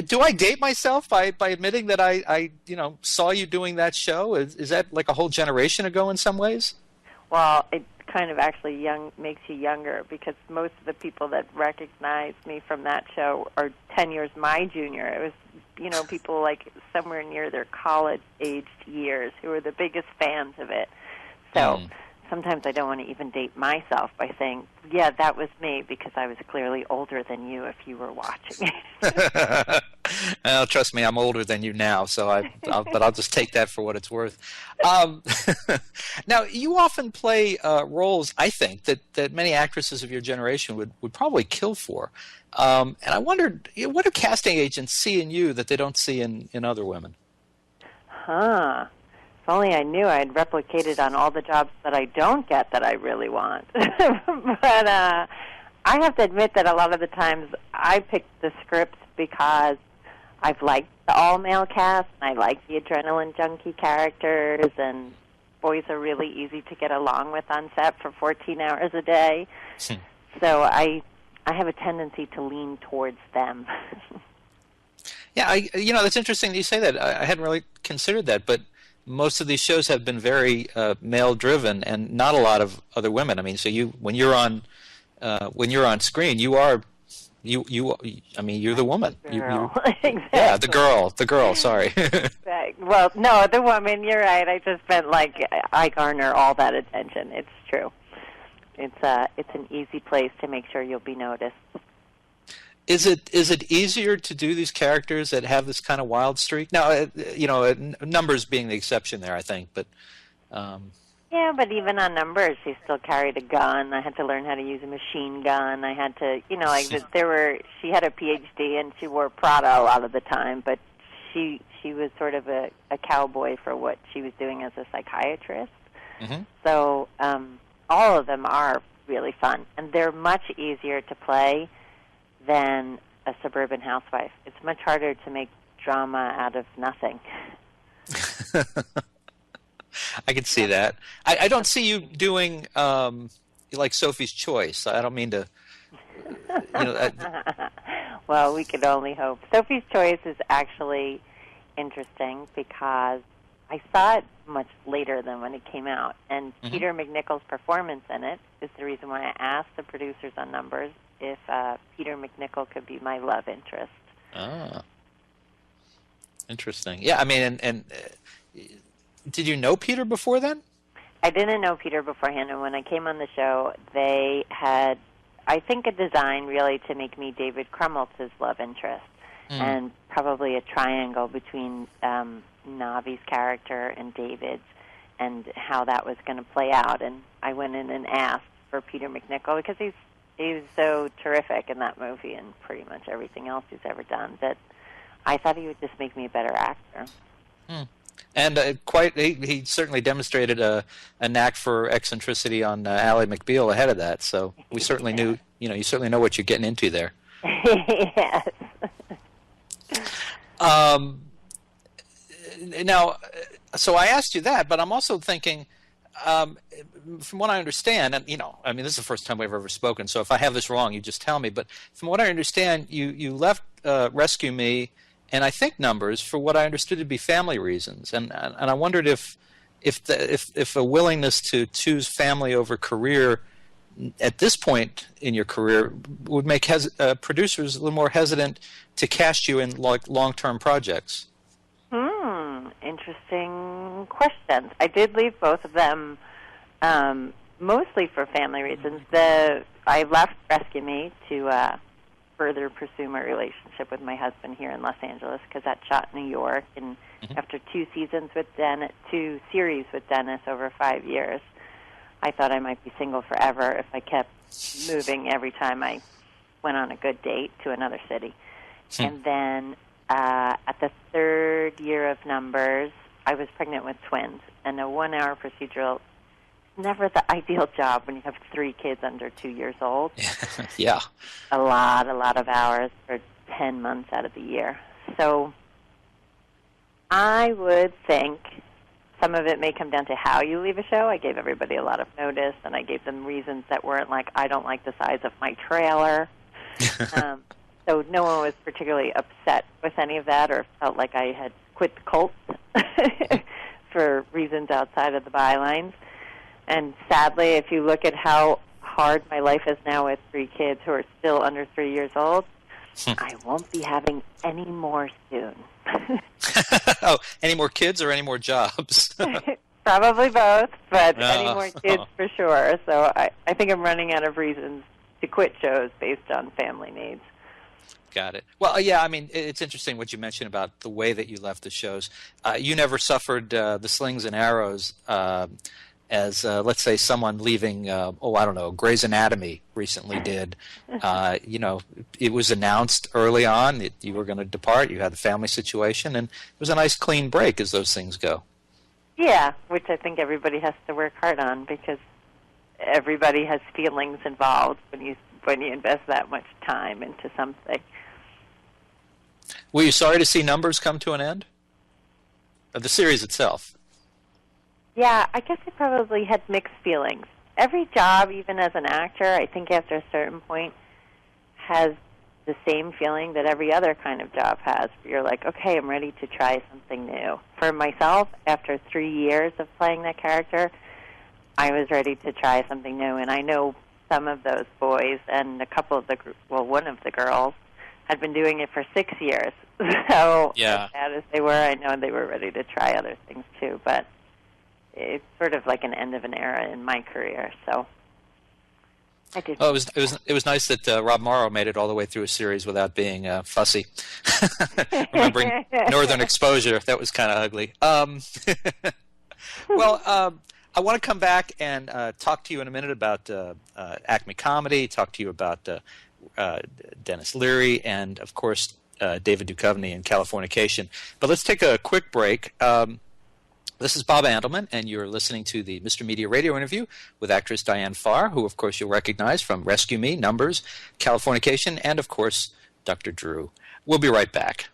Do I date myself by admitting that I saw you doing that show? Is that like a whole generation ago in some ways? Well, it kind of actually makes you younger, because most of the people that recognize me from that show are 10 years my junior. It was, people like somewhere near their college-aged years who are the biggest fans of it. So sometimes I don't want to even date myself by saying, yeah, that was me, because I was clearly older than you if you were watching it. Well, trust me, I'm older than you now, but I'll just take that for what it's worth. Now, you often play roles, I think, that many actresses of your generation would probably kill for. And I wondered, what do casting agents see in you that they don't see in other women? If only I knew, I'd replicate it on all the jobs that I don't get that I really want. But I have to admit that a lot of the times I pick the scripts because I've liked the all-male cast, and I like the adrenaline junkie characters, and boys are really easy to get along with on set for 14 hours a day. So I have a tendency to lean towards them. Yeah, that's interesting that you say that. I hadn't really considered that, but most of these shows have been very male-driven, and not a lot of other women. I mean, so when you're on screen, you're the woman. Exactly. Yeah, the girl. Sorry. Well, no, the woman. You're right. I just meant I garner all that attention. It's true. It's an easy place to make sure you'll be noticed. Is it easier to do these characters that have this kind of wild streak? Now, Numbers being the exception there, I think, but. Yeah, but even on Numbers, she still carried a gun. I had to learn how to use a machine gun. I had to, she had a PhD and she wore Prada a lot of the time, but she was sort of a cowboy for what she was doing as a psychiatrist. Mm-hmm. So all of them are really fun, and they're much easier to play than a suburban housewife. It's much harder to make drama out of nothing. I can see that. I don't see you doing like Sophie's Choice. I don't mean to. Well, we could only hope. Sophie's Choice is actually interesting because I saw it much later than when it came out, and Peter McNichol's performance in it is the reason why I asked the producers on Numbers if Peter McNichol could be my love interest. Ah, interesting. Yeah, I mean, and did you know Peter before then? I didn't know Peter beforehand, and when I came on the show, they had, I think, a design really to make me David Krumholtz's love interest, and probably a triangle between Navi's character and David's, and how that was going to play out. And I went in and asked for Peter McNichol because he's so terrific in that movie and pretty much everything else he's ever done that I thought he would just make me a better actor. And he certainly demonstrated a knack for eccentricity on Ally McBeal ahead of that. So we certainly knew, you certainly know what you're getting into there. Yes. Now, so I asked you that, but I'm also thinking, from what I understand, and this is the first time we've ever spoken, so if I have this wrong, you just tell me. But from what I understand, you left Rescue Me, and I think Numbers, for what I understood to be family reasons, and I wondered if a willingness to choose family over career at this point in your career would make producers a little more hesitant to cast you in long-term projects. Interesting questions. I did leave both of them mostly for family reasons. I left Rescue Me to further pursue my relationship with my husband here in Los Angeles because that shot in New York. And after two series with Dennis over 5 years, I thought I might be single forever if I kept moving every time I went on a good date to another city. And then at the third year of Numbers, I was pregnant with twins, and a 1-hour procedural is never the ideal job when you have 3 kids under 2 years old. Yeah. A lot of hours for 10 months out of the year. So I would think some of it may come down to how you leave a show. I gave everybody a lot of notice, and I gave them reasons that weren't like, I don't like the size of my trailer. so no one was particularly upset with any of that or felt like I had quit the cult for reasons outside of the bylines. And sadly, if you look at how hard my life is now with 3 kids who are still under 3 years old, I won't be having any more soon. Oh, any more kids or any more jobs? Probably both, but any more kids for sure. So I think I'm running out of reasons to quit shows based on family needs. Got it. Well, yeah, I mean, it's interesting what you mentioned about the way that you left the shows. You never suffered the slings and arrows as, let's say, someone leaving, I don't know, Grey's Anatomy recently did. It was announced early on that you were going to depart. You had a family situation, and it was a nice, clean break as those things go. Yeah, which I think everybody has to work hard on because everybody has feelings involved when you invest that much time into something. Were you sorry to see Numbers come to an end? Of the series itself? Yeah, I guess I probably had mixed feelings. Every job, even as an actor, I think after a certain point has the same feeling that every other kind of job has. You're like, okay, I'm ready to try something new. For myself, after 3 years of playing that character, I was ready to try something new. And I know some of those boys and a couple of one of the girls had been doing it for 6 years. So as sad as they were, I know they were ready to try other things too. But it's sort of like an end of an era in my career. So I did. Oh, it was nice that Rob Morrow made it all the way through a series without being fussy. Remembering Northern Exposure, that was kind of ugly. Well, I want to come back and talk to you in a minute about Acme Comedy, talk to you about Dennis Leary, and, of course, David Duchovny in Californication. But let's take a quick break. This is Bob Andelman, and you're listening to the Mr. Media radio interview with actress Diane Farr, who, of course, you'll recognize from Rescue Me, Numbers, Californication, and, of course, Dr. Drew. We'll be right back.